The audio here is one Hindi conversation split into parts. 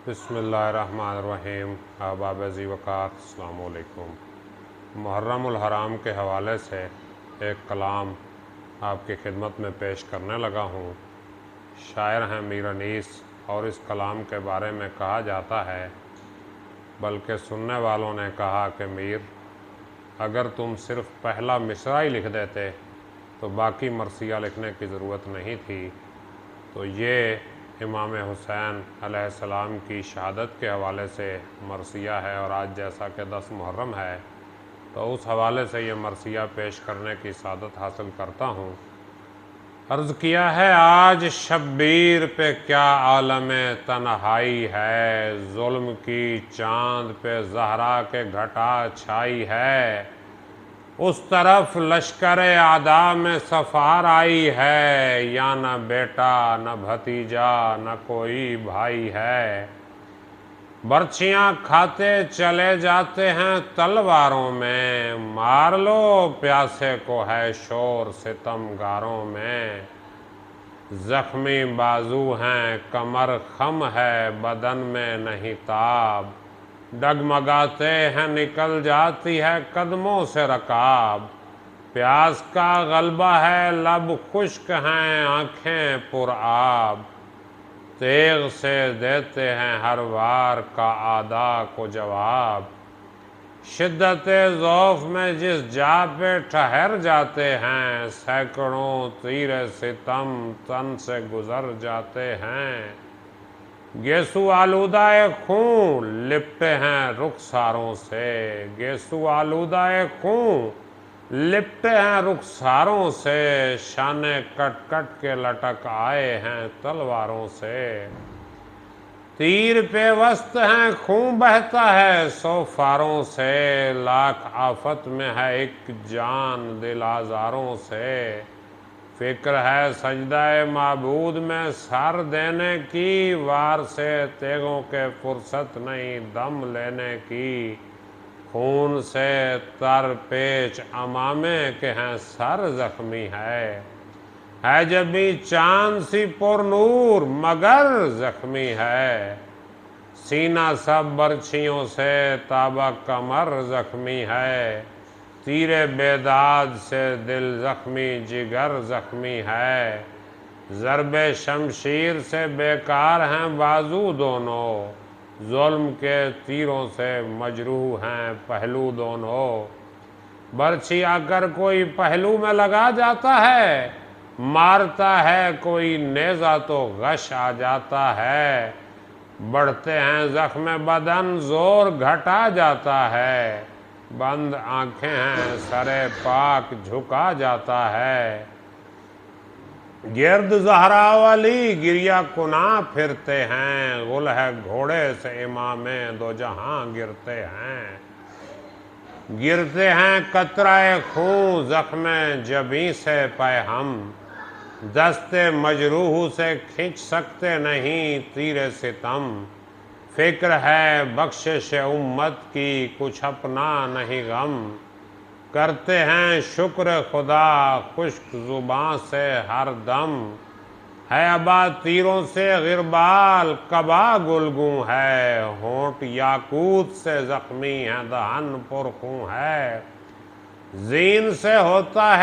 बिस्मिल्लाहिर्रहमानिर्रहीम। अहबाब अज़ी वक़ात, अस्सलामु अलैकुम। मुहर्रमुल हराम के हवाले से एक कलाम आपकी खिदमत में पेश करने लगा हूँ। शायर हैं मीर अनीस और इस कलाम के बारे में कहा जाता है, बल्कि सुनने वालों ने कहा कि मीर, अगर तुम सिर्फ़ पहला मिसरा ही लिख देते तो बाकी मरसिया लिखने की ज़रूरत नहीं थी। तो ये इमाम हुसैन अलैहिस्सलाम की शहादत के हवाले से मरसिया है और आज जैसा कि 10 मुहर्रम है तो उस हवाले से ये मरसिया पेश करने की सादत हासिल करता हूँ। अर्ज़ किया है आज शब्बीर पे क्या आलम तन्हाई है, जुल्म की चांद पे ज़हरा के घटा छाई है। उस तरफ लश्कर आदा में सफ़ार आई है, या न बेटा न भतीजा न कोई भाई है। बर्छियाँ खाते चले जाते हैं तलवारों में, मार लो प्यासे को है शोर सितमगारों में। जख्मी बाजू हैं कमर खम है बदन में नहीं ताब, डगमगाते हैं निकल जाती है कदमों से रकाब। प्यास का गलबा है लब खुश्क हैं आँखें पुरआब, तेग से देते हैं हर वार का आदा को जवाब। शिद्दत ज़ौफ़ में जिस जा पे ठहर जाते हैं, सैकड़ों तीर सितम तन से गुजर जाते हैं। गेसू आलूदाए खून लिपटे हैं रुखसारों से, गेसू आलूदाए खून लिपटे हैं रुखसारों से। शाने कट कट के लटक आए हैं तलवारों से, तीर पे वस्त हैं खून बहता है 100 फारों से। लाख आफत में है एक जान दिल आज़ारों से, फिक्र है सजदाए माबूद में सर देने की। वार से तेगों के फुर्सत नहीं दम लेने की, खून से तर पेच अमामे के हैं सर जख्मी है जब भी चांद सी पुरनूर मगर जख्मी है। सीना सब बर्छियों से ताबा कमर जख्मी है, तीरे बेदाद से दिल जख्मी जिगर जख्मी है। ज़रबे शमशीर से बेकार हैं बाजू दोनों, जुल्म के तीरों से मजरूह हैं पहलू दोनों। बर्छी आकर कोई पहलू में लगा जाता है, मारता है कोई नेज़ा तो गश आ जाता है। बढ़ते हैं ज़ख्म बदन जोर घटा जाता है, बंद आंखें हैं सरे पाक झुका जाता है। गिरद ज़हरा वाली गिरिया कुना फिरते हैं, गुल है घोड़े से इमामे दो जहां गिरते हैं। गिरते हैं कतराए खून ज़ख्म जबी से पे हम, दस्ते मजरूह से खींच सकते नहीं तीरे सितम। फिक्र है बख्शिश उम्मत की कुछ अपना नहीं गम, करते हैं शुक्र खुदा खुश्क ज़ुबां से हर दम। है अबा तीरों से गिरबाल कबा गुलगूं है, होंठ याकूत से ज़ख्मी है दहन पुरखूं है। जीन से होता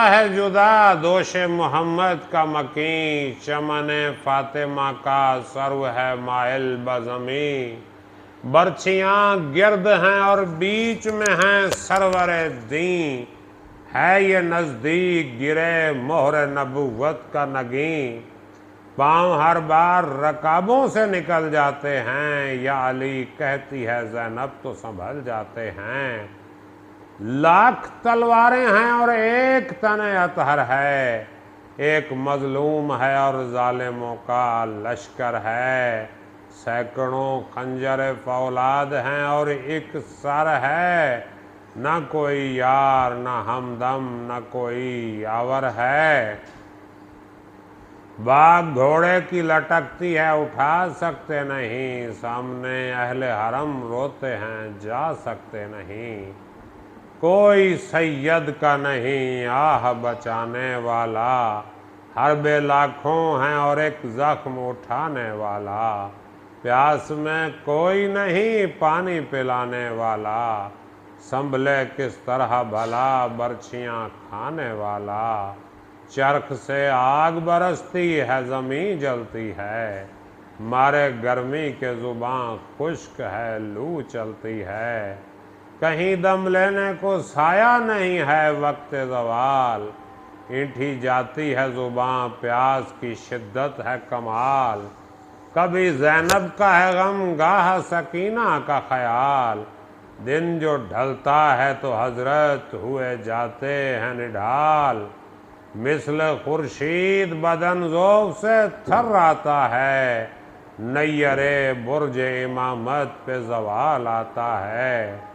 है जुदा दोष मोहम्मद का मकीन, चमन फातिमा का सर्व है माइल बज़मी। बर्छियाँ गिर्द हैं और बीच में हैं सरवर दी, है ये नज़दीक गिरे मोहर नबुव्वत का नगी। पाँव हर बार रकाबों से निकल जाते हैं, या अली कहती है ज़ैनब तो संभल जाते हैं। लाख तलवारें हैं और एक तने अतहर है, एक मजलूम है और जालिमों का लश्कर है। सैकड़ों खंजर फौलाद हैं और एक सर है, न कोई यार न हमदम न कोई यावर है। बाग घोड़े की लटकती है उठा सकते नहीं, सामने अहले हरम रोते हैं जा सकते नहीं। कोई सैयद का नहीं आह बचाने वाला, हरबे लाखों हैं और एक जख्म उठाने वाला, प्यास में कोई नहीं पानी पिलाने वाला, संभले किस तरह भला बर्छियाँ खाने वाला। चरख से आग बरसती है ज़मीं जलती है, मारे गर्मी के ज़ुबान खुश्क है लू चलती है। कहीं दम लेने को साया नहीं है वक्त ज़वाल, ईंठी जाती है ज़ुबान प्यास की शिद्दत है कमाल। कभी ज़ैनब का है गम गाह सकीना का ख्याल, दिन जो ढलता है तो हजरत हुए जाते हैं निढाल। मिसल खुर्शीद बदन ज़ौक़ से थर्राता है, नैयरे बुर्ज इमामत पे ज़वाल आता है।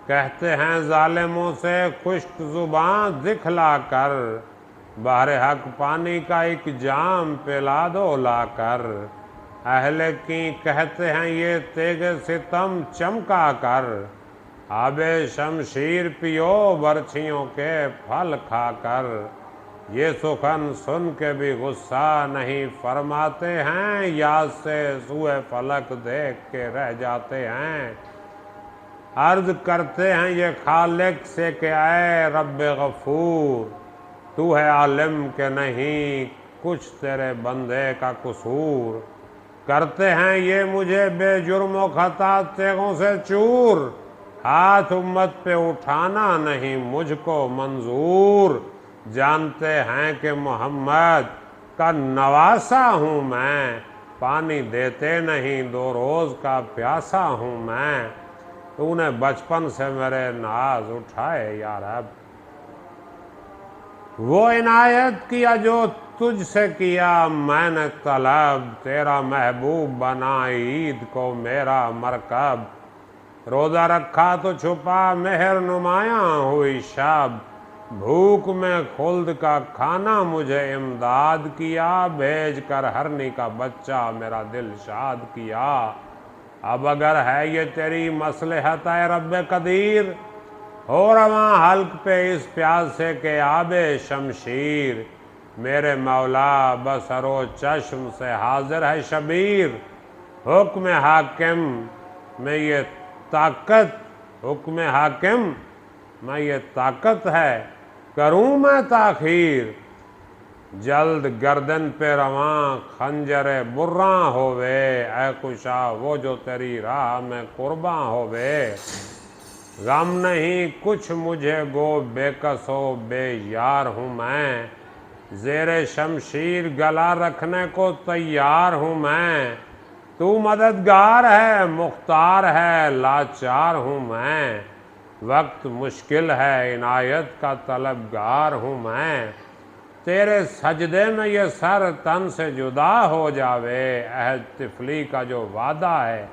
कहते हैं ज़ालिमों से खुश्क ज़ुबान दिखला कर, बहरे हक पानी का एक जाम पिला दो लाकर। अहले की कहते हैं ये तेगे सितम चमका कर, आबे शमशीर पियो बर्छियों के फल खाकर। ये सुखन सुन के भी गुस्सा नहीं फरमाते हैं, याद से सूए फलक देख के रह जाते हैं। अर्ज करते हैं ये खालिक से कि ऐ रब्बे गफूर, तू है आलिम के नहीं कुछ तेरे बंदे का कसूर। करते हैं ये मुझे बेजुर्म खता तेगों से चूर, हाथ उम्मत पे उठाना नहीं मुझको मंजूर। जानते हैं कि मोहम्मद का नवासा हूँ मैं, पानी देते नहीं दो रोज़ का प्यासा हूँ मैं। तूने बचपन से मेरे नाज उठाए या रब, वो इनायत किया जो तुझसे किया मैंने तलब। तेरा महबूब बना ईद को मेरा मरकब, रोज़ा रखा तो छुपा मेहर नुमायाँ हुई शब। भूख में खुल्द का खाना मुझे इमदाद किया, भेज कर हरनी का बच्चा मेरा दिल शाद किया। अब अगर है ये तेरी मसलहत है रब्बे कदीर, हो रवां हल्क पे इस प्यासे के आबे शमशीर। मेरे मौला बसरो चश्म से हाजिर है शबीर, हुक्म हाकिम में ये ताकत, हुक्म हाकिम में ये ताकत है करूँ मैं ताखीर। जल्द गर्दन पे रवां खंजरे बुर्रा होवे, ऐ कुशा वो जो तेरी राह में कुर्बान होवे। गम नहीं कुछ मुझे गो बेकसो बेयार हूँ मैं, ज़ेरे शमशीर गला रखने को तैयार हूँ मैं। तू मददगार है मुख्तार है लाचार हूँ मैं, वक्त मुश्किल है इनायत का तलबगार हूँ मैं। तेरे सजदे में ये सर तन से जुदा हो जावे, अहद तिफली का जो वादा है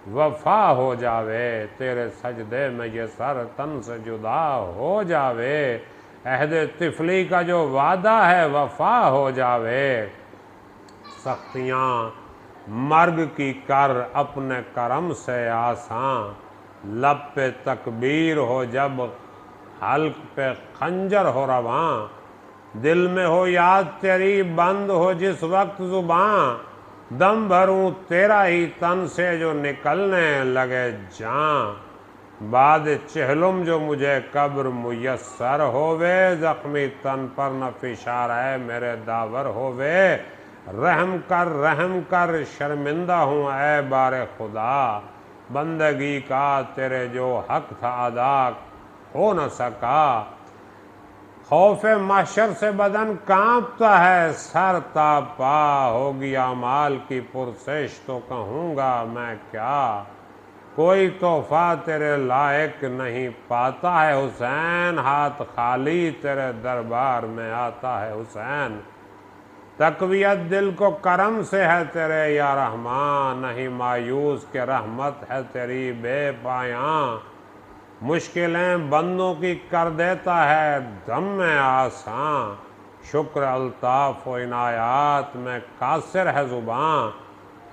वफा हो जावे। तेरे सजदे में ये सर तन से जुदा हो जावे, अहद तिफली का जो वादा है वफा हो जावे। सख्तियाँ मर्ग की कर अपने करम से आसान, लब पे तकबीर हो जब हल्क पे खंजर हो रवां। दिल में हो याद तेरी बंद हो जिस वक्त ज़ुबान, दम भरूं तेरा ही तन से जो निकलने लगे जान। बाद चहलुम जो मुझे कब्र मुयस्सर होवे, ज़ख्मी तन पर न फिशार है मेरे दावर होवे। रहम कर शर्मिंदा हूँ ऐ बारे खुदा, बंदगी का तेरे जो हक था अदा हो न सका। खौफ महशर से बदन कांपता है सर तापा, होगी अमाल की पुरसिश तो कहूँगा मैं क्या। कोई तोहफा तेरे लायक नहीं पाता है हुसैन, हाथ खाली तेरे दरबार में आता है हुसैन। तकवियत दिल को करम से है तेरे या रहमान, नहीं मायूस के रहमत है तेरी बेपायां। मुश्किलें बंदों की कर देता है दम में आसान, शुक्र अल्ताफ़ व इनायात में कासिर है ज़ुबान।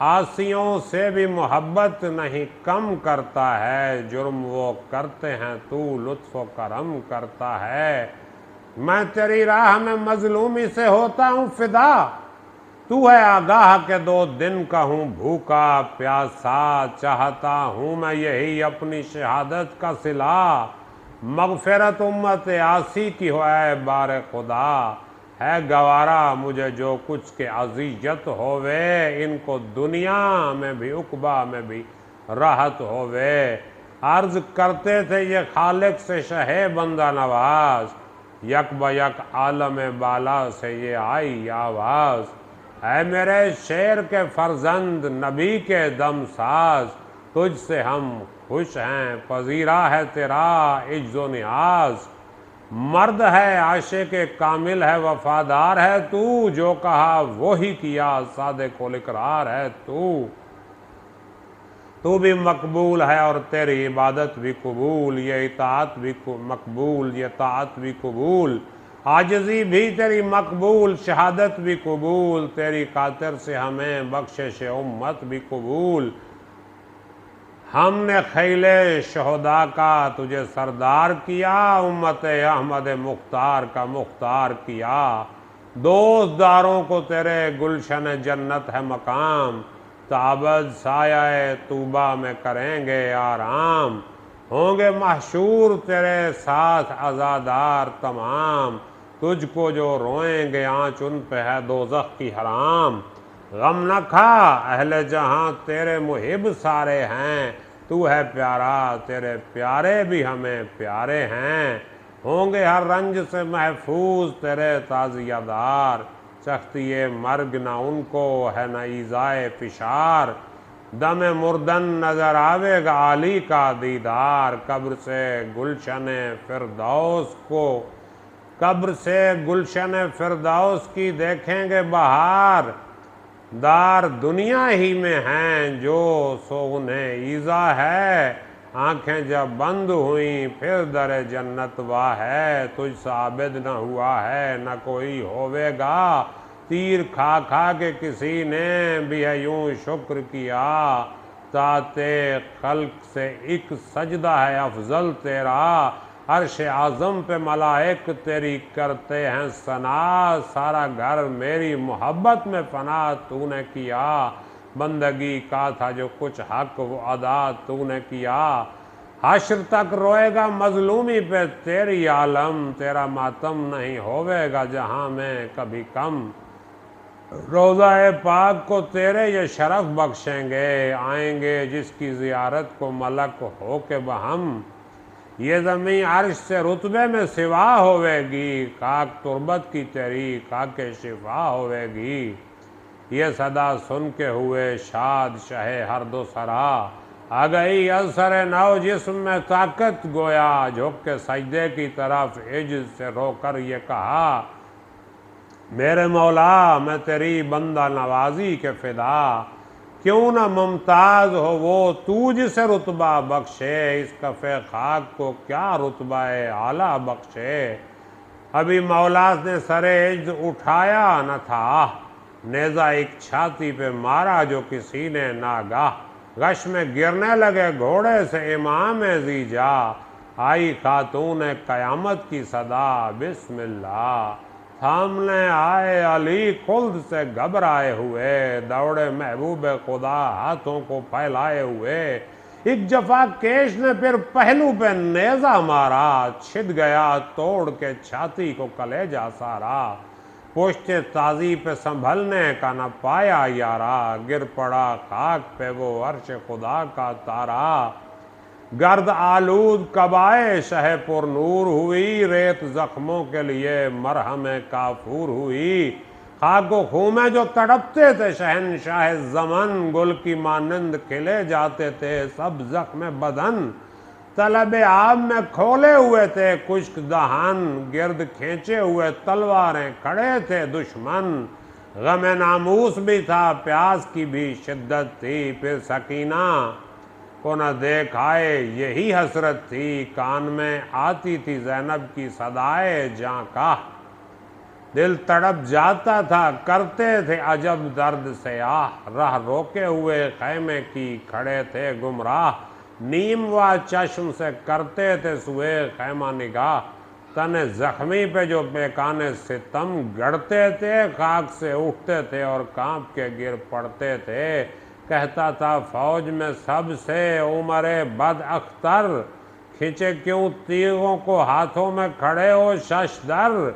आसियों से भी मोहब्बत नहीं कम करता है, जुर्म वो करते हैं तू लुत्फ़ व करम करता है। मैं तेरी राह में मजलूमी से होता हूँ फिदा। तू है आगाह के 2 दिन का हूँ भूखा प्यासा, चाहता हूँ मैं यही अपनी शहादत का सिला। मगफिरत उम्मत आसी की हो है बार खुदा, है गवारा मुझे जो कुछ के अजियत होवे, इनको दुनिया में भी उकबा में भी राहत होवे। अर्ज करते थे ये खालिक से शहे बंदा नवाज, यक बयक आलम बाला से ये आई आवाज़। ऐ मेरे शेर के फर्जंद नबी के दम साज, तुझसे हम खुश हैं पजीरा है तेरा इज्जो नियाज। मर्द है आशिक कामिल है वफादार है तू, जो कहा वो ही किया सादे को इकरार है तू। तू भी मकबूल है और तेरी इबादत भी कबूल, ये इताअत भी मकबूल ये ताअत भी कबूल। आजिज़ी भी तेरी मकबूल शहादत भी कबूल, तेरी खातिर से हमें बख्शिश उम्मत भी कबूल। हमने खैले शहदा का तुझे सरदार किया, उम्मत अहमद मुख्तार का मुख्तार किया। दोस्तदारों को तेरे गुलशन जन्नत है मकाम, ताबद साया तूबा में करेंगे आराम। होंगे महशूर तेरे साथ अज़ादार तमाम, तुझको जो रोएंगे आँच उन पे है दोज़ख की हराम। गम न खा अहले जहाँ तेरे मुहिब सारे हैं, तू है प्यारा तेरे प्यारे भी हमें प्यारे हैं। होंगे हर रंज से महफूज तेरे ताज़ियादार, सख्ती मर्ग न उनको है न ईज़ाए फिशार। दम मुर्दन नजर आवेगा आली का दीदार, कब्र से गुलशन फिरदौस को कब्र से गुलशन फिरदौस की देखेंगे बहार। दार दुनिया ही में हैं जो सो उन्हें ईज़ा है, आंखें जब बंद हुई फिर दर जन्नत वाह है। तुझसे आबिद न हुआ है न कोई होवेगा, तीर खा खा के किसी ने भी है यूं शुक्र किया। ताते खल्क से एक सजदा है अफजल तेरा, अर्श आज़म पे मलाइक तेरी करते हैं सना। सारा घर मेरी मोहब्बत में फना तूने किया, बंदगी का था जो कुछ हक वो अदा तूने किया। हश्र तक रोएगा मजलूमी पे तेरी आलम, तेरा मातम नहीं होवेगा जहाँ में कभी कम। रोज़ा पाक को तेरे ये शरफ बख्शेंगे, आएंगे जिसकी ज़ियारत को मलक हो के बहम। ये ज़मीं अर्श से रुतबे में सिवा होवेगी, खाक तुरबत की तेरी खाके शिफा होवेगी। ये सदा सुन के हुए शाद शहे हर दो सरा, आ गई असर नौ जिस्म में ताकत गोया। झुक के सजदे की तरफ इज्ज से रोकर ये कहा, मेरे मौला मैं तेरी बंदा नवाजी के फिदा। क्यों ना मुमताज़ हो वो तू जिसे रुतबा बख्शे, इस कफ़े खाक को क्या रुतबा आला बख्शे। अभी मौला ने सरे इज्ज उठाया न था, नेज़ा एक छाती पे मारा जो किसी ने नागाह। गश में गिरने लगे घोड़े से इमाम जीजा, आई खातून क़यामत की सदा बिस्मिल्लाह। सामने आए अली खुल्द से घबराए हुए, दौड़े महबूब खुदा हाथों को फैलाए हुए। एक जफा केश ने फिर पहलू पे नेजा मारा, छिद गया तोड़ के छाती को कलेजा सारा। पोश्ते ताजी पे संभलने का न पाया यारा, गिर पड़ा खाक पे वो अर्श खुदा का तारा। गर्द आलूद कबाए शह पुर नूर हुई, रेत जख्मों के लिए मरहम काफूर हुई। खाको खूमे जो तड़पते थे शहनशाह ज़मन, गुल की मानंद खिले जाते थे सब जख्म बदन। तलब आब में खोले हुए थे खुश्क दहान, गिर्द खींचे हुए तलवारें खड़े थे दुश्मन। गम नामूस भी था प्यास की भी शिद्दत थी, फिर सकीना को न देखाए यही हसरत थी। कान में आती थी ज़ैनब की सदाए जां का, दिल तड़प जाता था करते थे अजब दर्द से आह। राह रोके हुए खैमे की खड़े थे गुमराह, नीम व चश्म से करते थे सुए खैमा निगाह। तने जख्मी पे जो बेकाने सितम गढ़ते थे, खाक से उठते थे और कांप के गिर पड़ते थे। कहता था फौज में सबसे उमरे बद अख्तर, खींचे क्यों तीरों को हाथों में खड़े हो शशदर।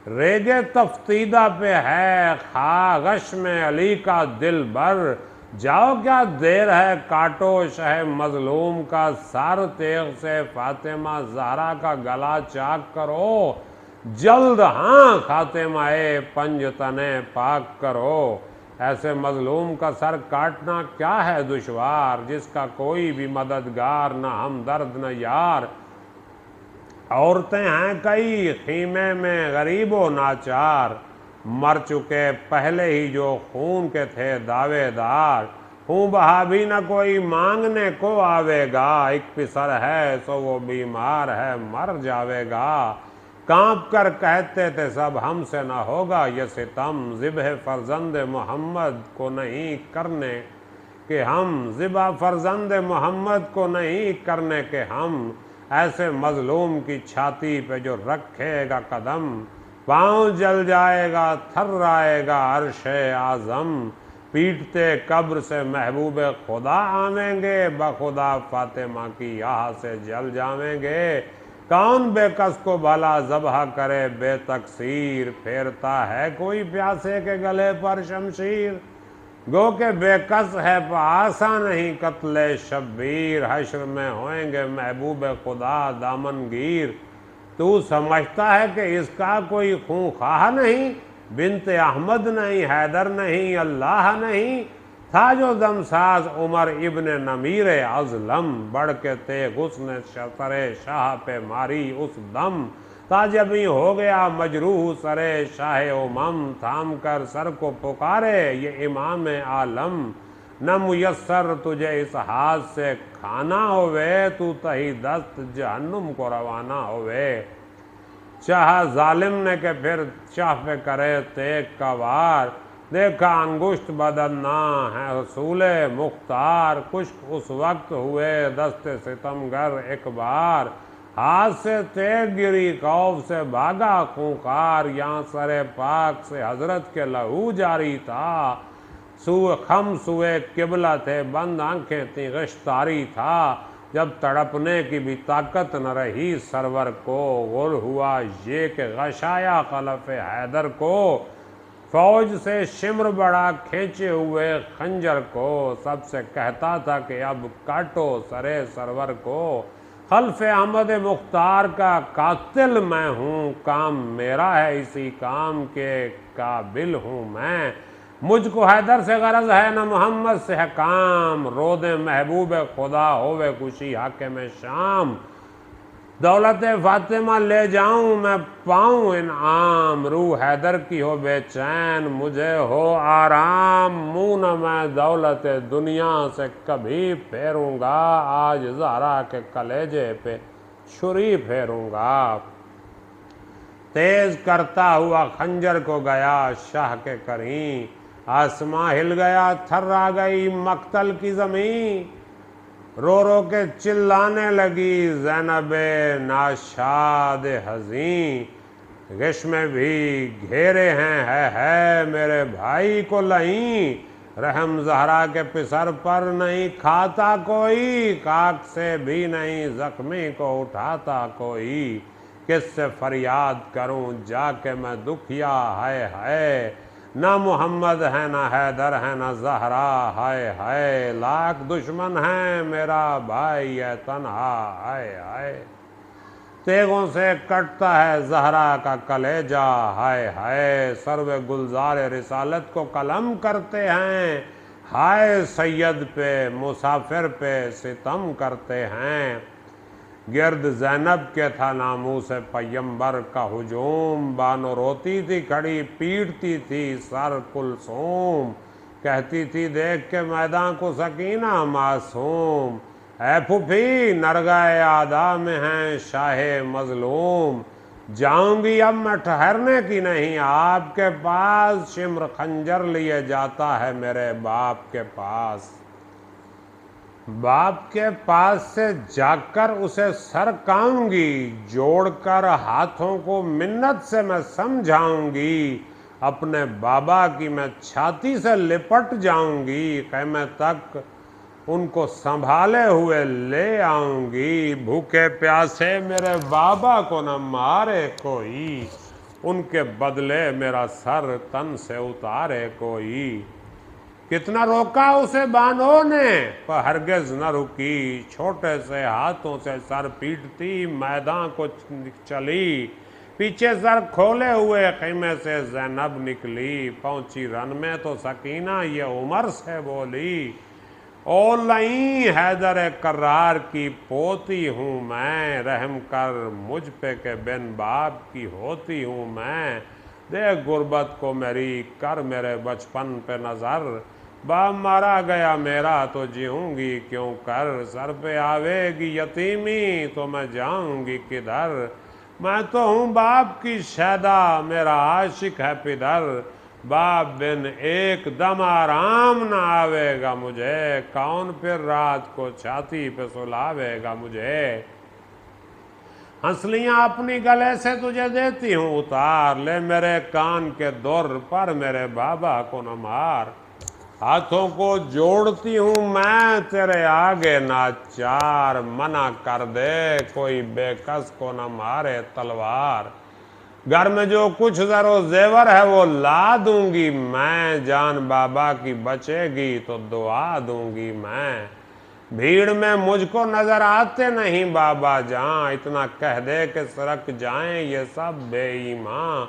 रेगे तफ्तीदा पे है खागश में अली का दिल भर, जाओ क्या देर है काटो शह मजलूम का सर, तेग से फातिमा ज़हरा का गला चाक करो, जल्द हाँ खातिमाए पंजतने पाक करो। ऐसे मजलूम का सर काटना क्या है दुश्वार, जिसका कोई भी मददगार न हमदर्द न यार। औरतें हैं कई खीमे में गरीबो नाचार, मर चुके पहले ही जो खून के थे दावेदार। हूँ बहा भी न कोई मांगने को आवेगा, एक पिसर है सो वो बीमार है मर जावेगा। कांप कर कहते थे सब हमसे न होगा ये सितम, ज़िब्ह फर्जंद मोहम्मद को नहीं करने के हम, ज़िबा फर्जंद मोहम्मद को नहीं करने के हम। ऐसे मजलूम की छाती पे जो रखेगा कदम, पाँव जल जाएगा थर्राएगा अर्शे आज़म। पीटते कब्र से महबूब खुदा आवेंगे, बखुदा फातिमा की यहाँ से जल जावेंगे। कौन बेकस को भला ज़बह करे बेतकसीर, फेरता है कोई प्यासे के गले पर शमशीर। गो के बेकस है आसा नहीं कत्ले शब्बीर, हश्र में होएंगे महबूब खुदा दामनगीर। तू समझता है कि इसका कोई खूंखार नहीं, बिनते अहमद नहीं हैदर नहीं अल्लाह नहीं। था जो दमसाज उमर इब्न नमीर अज़लम, बढ़ के तेग उसने सरे शाह पे मारी उस दम। ताजबी हो गया मजरूह सरे शाह उमम, थाम कर सर को पुकारे ये इमाम आलम। न मुयस्सर तुझे इस हाथ से खाना होवे, तू तही दस्त जहन्नुम को रवाना होवे। चाह जालिम ने के फिर चाह पे करे तेग का वार, देखा अंगुश्त बदन्ना है रसूले मुख्तार। कुछ उस वक्त हुए दस्ते सितमगर एक बार, हाथ से तेग गिरी खौफ से भागा खूंखार। यहाँ सरे पाक से हजरत के लहू जारी था, खम सुए किबला थे बंद आंखें थी गश्तारी था। जब तड़पने की भी ताकत न रही सरवर को, गुल हुआ ये कि गशाया खलफ हैदर को। फौज से शिम्र बड़ा खींचे हुए खंजर को, सबसे कहता था कि अब काटो सरे सरवर को। खल्फ अहमद मुख्तार का कातिल मैं हूँ, काम मेरा है इसी काम के काबिल हूँ मैं। मुझको हैदर से गरज है न मोहम्मद से है काम, रो दे महबूब खुदा होवे खुशी हाकिम शाम। दौलत फातिमा ले जाऊं मैं पाऊं इनाम, रूह हैदर की हो बेचैन मुझे हो आराम। मुँह न मैं दौलत दुनिया से कभी फेरूंगा, आज ज़हरा के कलेजे पे छुरी फेरूंगा। तेज करता हुआ खंजर को गया शाह के करीं, आसमां हिल गया थर्रा गई मक्तल की ज़मीं। रो रो के चिल्लाने लगी ज़ैनबे नाशाद हज़ीं, गिश में भी घेरे हैं है मेरे भाई को लहीं। रहम ज़हरा के पिसर पर नहीं खाता कोई, खाक से भी नहीं ज़ख्मी को उठाता कोई। किससे फरियाद करूं जाके मैं दुखिया हाय। ना मोहम्मद है ना हैदर है ना ज़हरा हाय। लाख दुश्मन है मेरा भाई है तन्हा हाय। तेगों से कटता है ज़हरा का कलेजा हाय। सर्व गुलजार रिसालत को कलम करते हैं, हाय सैयद पे मुसाफिर पे सितम करते हैं। गिर्द ज़ैनब के था नामू से पैगंबर का हुजूम, बानो रोती थी खड़ी पीटती थी सर कुलसूम। कहती थी देख के मैदान को सकीना मासूम, ऐ फुफी नरगाए आदा में हैं शाहे मजलूम। जाऊंगी अब मैं ठहरने की नहीं आपके पास, शिम्र खंजर लिए जाता है मेरे बाप के पास। बाप के पास से जाकर उसे सरकाऊंगी, जोड़कर हाथों को मिन्नत से मैं समझाऊंगी, अपने बाबा की मैं छाती से लिपट जाऊंगी, क़यामत तक उनको संभाले हुए ले आऊंगी। भूखे प्यासे मेरे बाबा को न मारे कोई, उनके बदले मेरा सर तन से उतारे कोई। कितना रोका उसे बानों ने, पर हरगिज न रुकी, छोटे से हाथों से सर पीटती मैदान को चली। पीछे सर खोले हुए ख़ैमे से ज़ैनब निकली, पहुंची रन में तो सकीना ये उमर से बोली, ओ लई हैदर करार की पोती हूँ मैं, रहम कर मुझ पे के बिन बाप की होती हूँ मैं। देख गुर्बत को मेरी, कर मेरे बचपन पे नज़र, बाप मारा गया मेरा तो जीऊँगी क्यों कर, सर पे आवेगी यतीमी तो मैं जाऊँगी किधर। मैं तो हूँ बाप की शैदा, मेरा आशिक है पिदर, बाप बिन एक दम आराम न आवेगा मुझे, कौन फिर रात को छाती पे सुलावेगा मुझे। हंसलियाँ अपनी गले से तुझे देती हूँ उतार, ले मेरे कान के दौर पर मेरे बाबा को न मार। हाथों को जोड़ती हूँ मैं तेरे आगे नाचार, मना कर दे कोई बेकस को न मारे तलवार। घर में जो कुछ ज़रो जेवर है वो ला दूंगी मैं, जान बाबा की बचेगी तो दुआ दूंगी मैं। भीड़ में मुझको नजर आते नहीं बाबा जहाँ, इतना कह दे कि सरक जाएं ये सब बेईमान।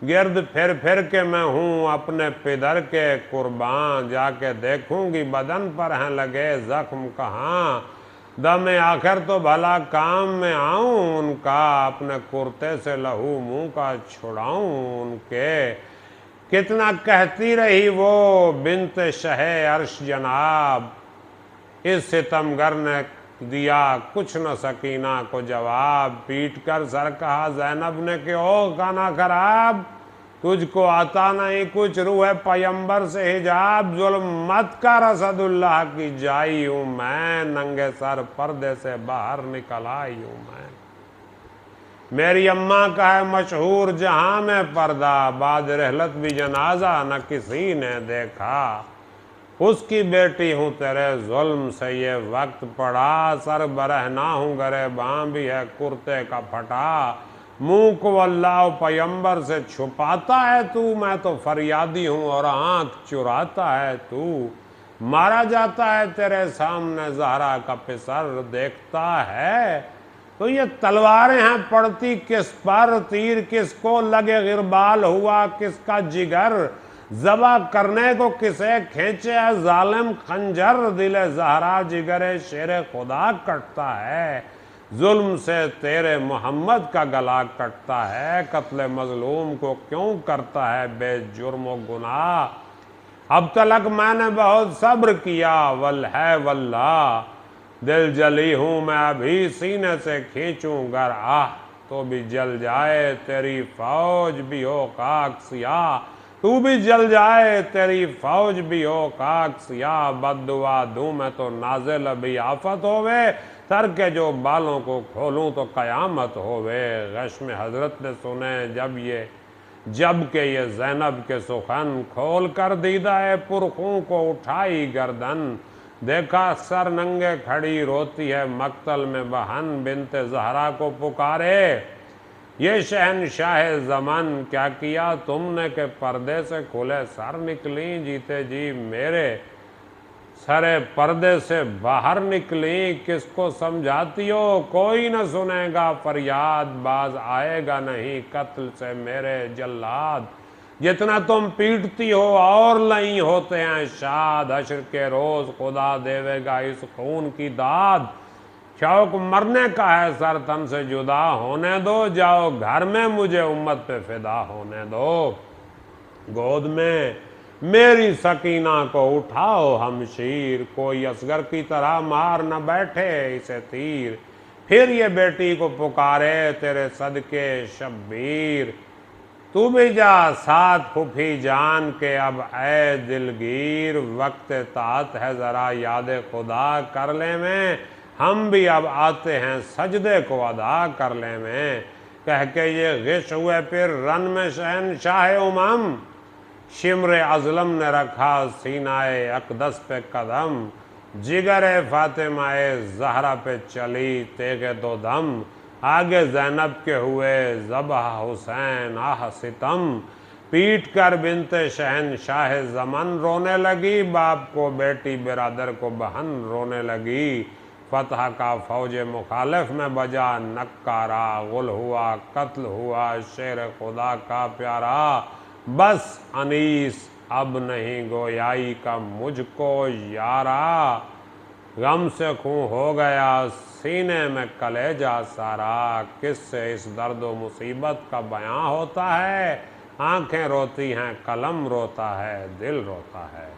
गिर्द फिर फिर के मैं हूँ अपने पिदर के कुर्बान, जाके देखूंगी बदन पर हैं लगे जख्म कहाँ। दम आखिर तो भला काम में आऊं उनका, अपने कुर्ते से लहू मुंह का छुड़ाऊं उनके। कितना कहती रही वो बिन्त शहे अर्श जनाब, इस सितमगर ने दिया कुछ न सकीना को जवाब। पीट कर सर कहा ज़ैनब ने कि ओ खाना खराब, तुझको आता नहीं कुछ, रूह पैगंबर से हिजाब, जुल्म मत कर असदुल्लाह की जाई हूँ मैं, नंगे सर पर्दे से बाहर निकल आई हूँ मैं। मेरी अम्मा का है मशहूर जहां में पर्दा, बाद रहलत भी जनाजा न किसी ने देखा। उसकी बेटी हूँ तेरे जुल्म से ये वक्त पड़ा, सर बरहना हूँ गरे बाँ भी है कुर्ते का फटा। मुंह को अल्लाह पैगंबर से छुपाता है तू, मैं तो फरियादी हूँ और आँख चुराता है तू। मारा जाता है तेरे सामने ज़हरा का पिसर देखता है, तो ये तलवारें हैं पड़ती किस पर, तीर किसको लगे गिरबाल हुआ किसका जिगर, ज़बा करने को किसे खींचे है जालिम खंजर, दिले ज़हरा जिगरे शेर खुदा कटता है, जुल्म से तेरे मोहम्मद का गला कटता है, कत्ले मजलूम को क्यों करता है बेजुर्म गुनाह। अब तलक मैंने बहुत सब्र किया वल है वल्लाह, दिल जली हूँ मैं अभी सीने से खींचूं गर आह, तो भी जल जाए तेरी फौज भी हो खाक सियाह, तू भी जल जाए तेरी फौज भी हो खाक सियाह। बद्दुआ दूं मैं तो नाज़िल अभी आफत होवे, सर के जो बालों को खोलूं तो कयामत होवे। गश में हजरत ने सुने जब के ये ज़ैनब के सुखन, खोल कर दीदा है पुरखों को उठाई गर्दन, देखा सर नंगे खड़ी रोती है मक्तल में बहन, बिनते ज़हरा को पुकारे ये शहनशाह ज़मान, क्या किया तुमने के पर्दे से खुले सर निकली, जीते जी मेरे सरे पर्दे से बाहर निकली। किसको समझाती हो कोई न सुनेगा फरियाद, बाज आएगा नहीं कत्ल से मेरे जल्लाद। जितना तुम पीटती हो और नहीं होते हैं शाद, हश्र के रोज खुदा देवेगा इस खून की दाद। शौक मरने का है सर तन से जुदा होने दो, जाओ घर में मुझे उम्मत पे फिदा होने दो। गोद में मेरी सकीना को उठाओ हमशीर, कोई असगर की तरह मार न बैठे इसे तीर, फिर ये बेटी को पुकारे तेरे सदके शब्बीर। तू भी जा साथ फूफी जान के, अब ऐ दिलगीर वक्त तात है, ज़रा याद खुदा कर ले में, हम भी अब आते हैं सजदे को अदा कर ले में। कह के ये गिश हुए फिर रन में शहनशाह उमम, शिमर अज़लम ने रखा सीनाए अक़दस पे कदम, जिगर फातिमाए ज़हरा पे चली तेगे दो दम, आगे ज़ैनब के हुए ज़बह हुसैन आह सितम, पीट कर बिनते शहनशाह ज़मन रोने लगी, बाप को बेटी बिरादर को बहन रोने लगी। फतह का फौज मुखालिफ में बजा नक्कारा, गुल हुआ कत्ल हुआ शेर खुदा का प्यारा, बस अनीस अब नहीं गोयाई का मुझको यारा, गम से खूं हो गया सीने में कलेजा सारा, किससे इस दर्द व मुसीबत का बयां होता है, आंखें रोती हैं कलम रोता है दिल रोता है।